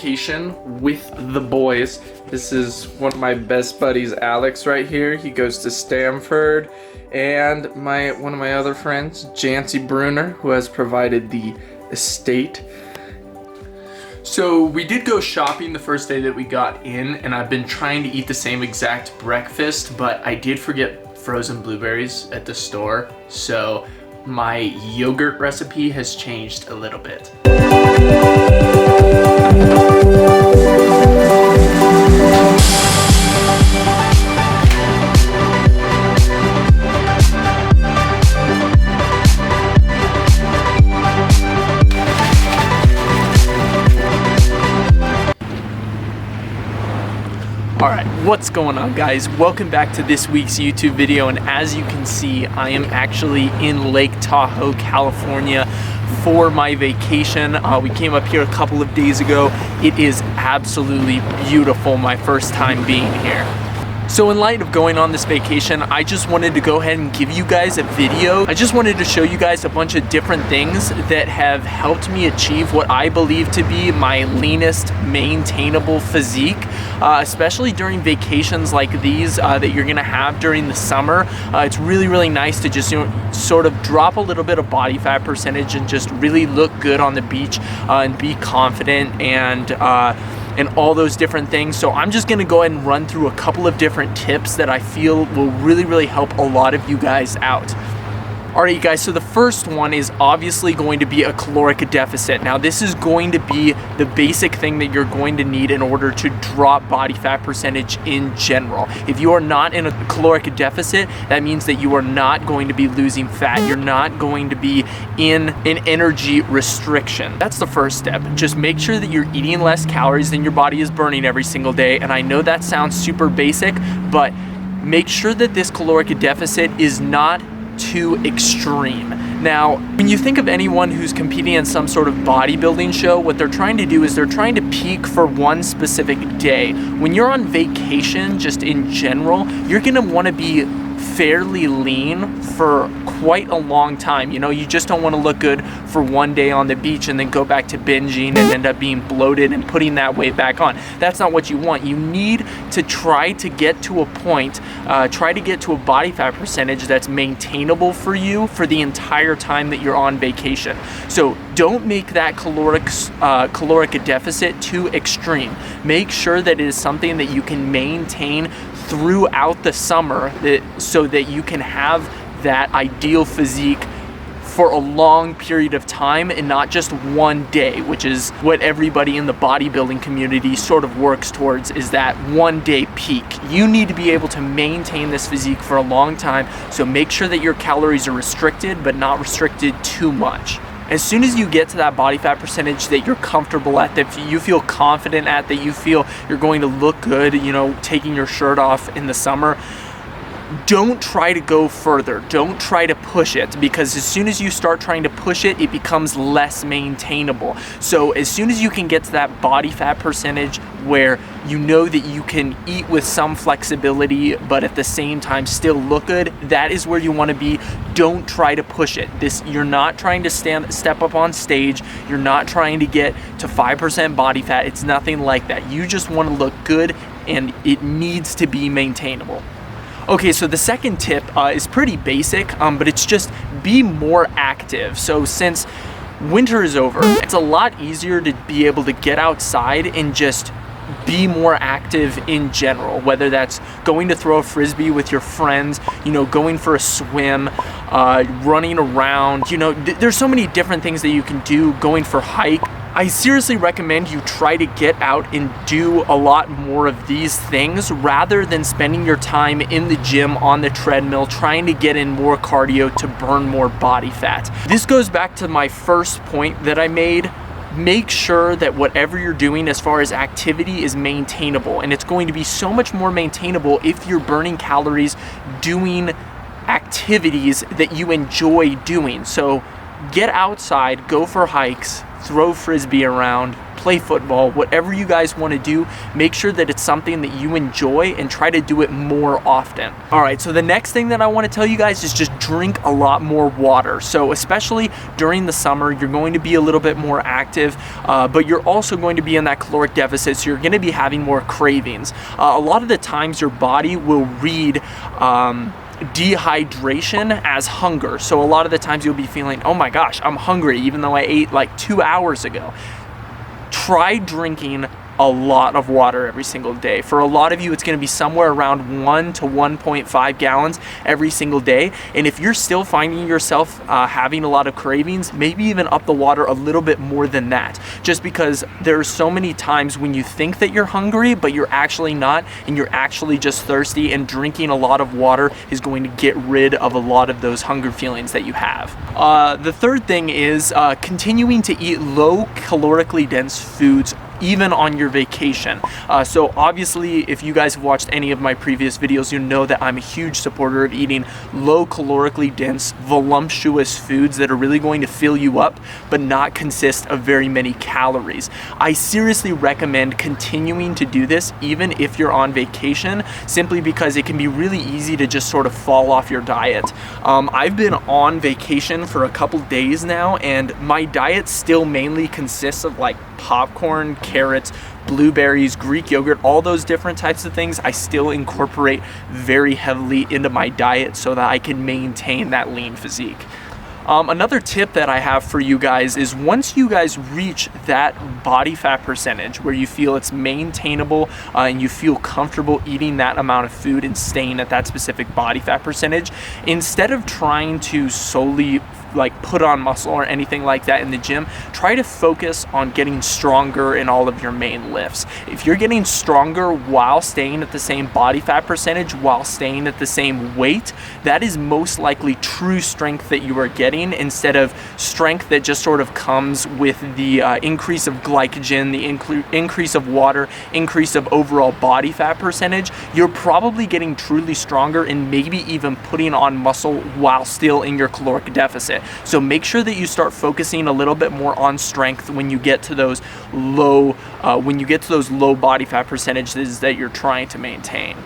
vacation with the boys. This is one of my best buddies, Alex, right here. He goes to Stanford. And one of my other friends, Jancy Bruner, who has provided the estate. So we did go shopping the first day that we got in, and I've been trying to eat the same exact breakfast, but I did forget frozen blueberries at the store. So my yogurt recipe has changed a little bit. Alright, what's going on, guys? Welcome back to this week's YouTube video, and as you can see, I am actually in Lake Tahoe, California for my vacation. We came up here a couple of days ago. It is absolutely beautiful, my first time being here. So in light of going on this vacation, I just wanted to go ahead and give you guys a video. I just wanted to show you guys a bunch of different things that have helped me achieve what I believe to be my leanest, maintainable physique, especially during vacations like these that you're gonna have during the summer. It's really, really nice to just sort of drop a little bit of body fat percentage and just really look good on the beach and be confident and all those different things. So I'm just gonna go ahead and run through a couple of different tips that I feel will really, really help a lot of you guys out. All right, you guys, so the first one is obviously going to be a caloric deficit. Now, this is going to be the basic thing that you're going to need in order to drop body fat percentage in general. If you are not in a caloric deficit, that means that you are not going to be losing fat. You're not going to be in an energy restriction. That's the first step. Just make sure that you're eating less calories than your body is burning every single day. And I know that sounds super basic, but make sure that this caloric deficit is not too extreme. Now, when you think of anyone who's competing in some sort of bodybuilding show, what they're trying to do is they're trying to peak for one specific day. When you're on vacation, just in general, you're gonna wanna be fairly lean for quite a long time. You know, you just don't want to look good for one day on the beach and then go back to binging and end up being bloated and putting that weight back on. That's not what you want. You need to try to get to a point, try to get to a body fat percentage that's maintainable for you for the entire time that you're on vacation. So don't make that caloric deficit too extreme. Make sure that it is something that you can maintain throughout the summer so that you can have that ideal physique for a long period of time and not just one day, which is what everybody in the bodybuilding community sort of works towards, is that one day peak. You need to be able to maintain this physique for a long time, so make sure that your calories are restricted, but not restricted too much. As soon as you get to that body fat percentage that you're comfortable at, that you feel confident at, that you feel you're going to look good, you know, taking your shirt off in the summer, don't try to go further. Don't try to push it, because as soon as you start trying to push it, it becomes less maintainable. So as soon as you can get to that body fat percentage where you know that you can eat with some flexibility, but at the same time still look good, that is where you want to be. Don't try to push it. You're not trying to step up on stage. You're not trying to get to 5% body fat. It's nothing like that. You just want to look good, and it needs to be maintainable. Okay, so the second tip is pretty basic, but it's just be more active. So since winter is over, it's a lot easier to be able to get outside and just be more active in general, whether that's going to throw a frisbee with your friends, you know, going for a swim, running around, you know, there's so many different things that you can do, going for a hike. I seriously recommend you try to get out and do a lot more of these things rather than spending your time in the gym on the treadmill trying to get in more cardio to burn more body fat. This goes back to my first point that I made. Make sure that whatever you're doing as far as activity is maintainable, and it's going to be so much more maintainable if you're burning calories doing activities that you enjoy doing. So get outside, go for hikes, throw frisbee around, play football, whatever you guys want to do, make sure that it's something that you enjoy and try to do it more often. All right, so the next thing that I want to tell you guys is just drink a lot more water. So especially during the summer, you're going to be a little bit more active, but you're also going to be in that caloric deficit, so you're going to be having more cravings. A lot of the times your body will read dehydration as hunger. So a lot of the times you'll be feeling, oh my gosh, I'm hungry even though I ate like 2 hours ago. Try drinking a lot of water every single day. For a lot of you, it's going to be somewhere around 1 to 1.5 gallons every single day. And if you're still finding yourself having a lot of cravings, maybe even up the water a little bit more than that, just because there's so many times when you think that you're hungry, but you're actually not, and you're actually just thirsty, and drinking a lot of water is going to get rid of a lot of those hunger feelings that you have. The third thing is continuing to eat low calorically dense foods even on your vacation. So obviously, if you guys have watched any of my previous videos, you know that I'm a huge supporter of eating low calorically dense, voluptuous foods that are really going to fill you up, but not consist of very many calories. I seriously recommend continuing to do this even if you're on vacation, simply because it can be really easy to just sort of fall off your diet. I've been on vacation for a couple days now, and my diet still mainly consists of like popcorn, carrots, blueberries, Greek yogurt, all those different types of things I still incorporate very heavily into my diet so that I can maintain that lean physique. Another tip that I have for you guys is once you guys reach that body fat percentage where you feel it's maintainable and you feel comfortable eating that amount of food and staying at that specific body fat percentage, instead of trying to solely like put on muscle or anything like that in the gym, try to focus on getting stronger in all of your main lifts. If you're getting stronger while staying at the same body fat percentage, while staying at the same weight, that is most likely true strength that you are getting, instead of strength that just sort of comes with the increase of glycogen, the increase of water, increase of overall body fat percentage. You're probably getting truly stronger and maybe even putting on muscle while still in your caloric deficit. So make sure that you start focusing a little bit more on strength when you get to those low body fat percentages that you're trying to maintain.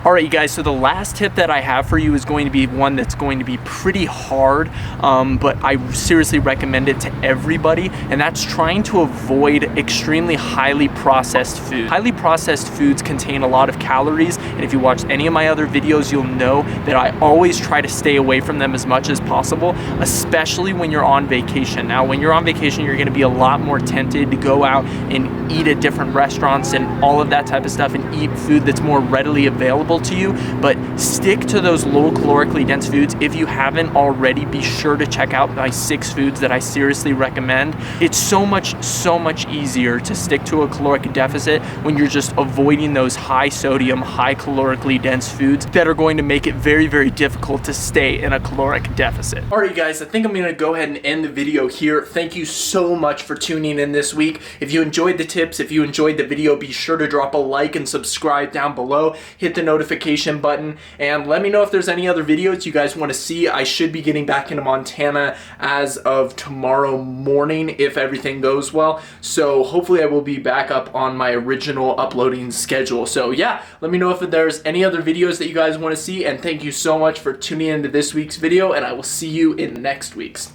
All right, you guys, so the last tip that I have for you is going to be one that's going to be pretty hard, but I seriously recommend it to everybody, and that's trying to avoid extremely highly processed food. Highly processed foods contain a lot of calories, and if you watch any of my other videos, you'll know that I always try to stay away from them as much as possible, especially when you're on vacation. Now, when you're on vacation, you're gonna be a lot more tempted to go out and eat at different restaurants and all of that type of stuff and eat food that's more readily available to you, but stick to those low calorically dense foods. If you haven't already, be sure to check out my 6 foods that I seriously recommend. It's so much easier to stick to a caloric deficit when you're just avoiding those high sodium, high calorically dense foods that are going to make it very, very difficult to stay in a caloric deficit. All right, guys, I think I'm gonna go ahead and end the video here. Thank you so much for tuning in this week. If you enjoyed the tips, if you enjoyed the video, be sure to drop a like and subscribe down below. Hit the notification button and let me know if there's any other videos you guys want to see. I should be getting back into Montana as of tomorrow morning if everything goes well, so hopefully I will be back up on my original uploading schedule. So yeah, let me know if there's any other videos that you guys want to see, and thank you so much for tuning into this week's video, and I will see you in next week's.